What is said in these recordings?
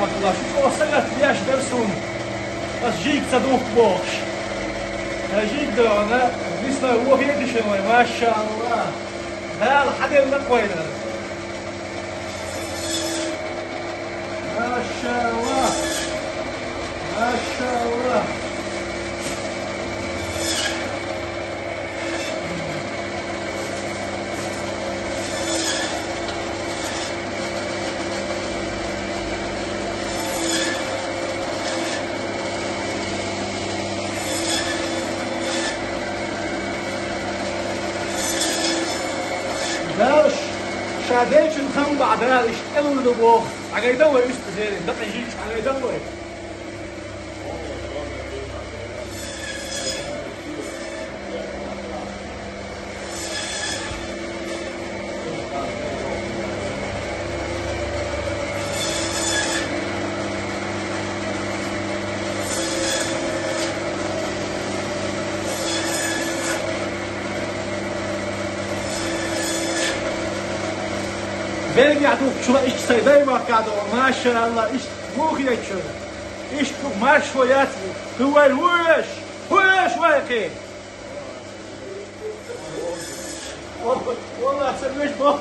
رحمة الله. شو وصلت ليش درسون بس جيك صدوق بوش جيك دعونا بيسنا هو في يدي شنو ما شاء الله هذا الحد الأقوى ما شاء الله ما شاء الله. داش شاديش الخم بعدها اشتغلوا لبوخ عقيدوه يستزيد دقي جيش عقيدوه بيجي عدوك شو إيش سيداي ما كادو ما شاء الله إيش مو خير شو إيش ما شويات هو الوش وش واقي والله سميش بو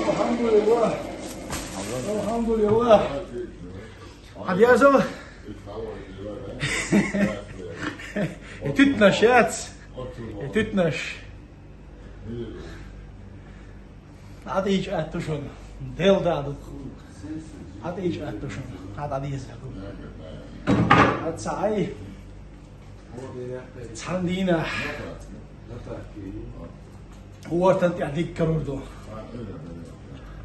الحمد لله الحمد لله حبيازو تتنش يات تتنش هذا يجي أتوشون ديل دادو هذا يجي أتوشون هذا يزهقون هذا سعي تحندينا هو تنتي عديك كروردو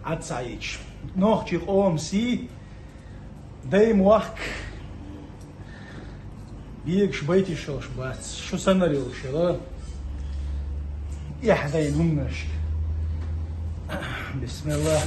عاد سعيش نوخ قوم سي دايم وحك بيك شبيتي شو شبات شو سنريو شو يحدين همش بسم الله.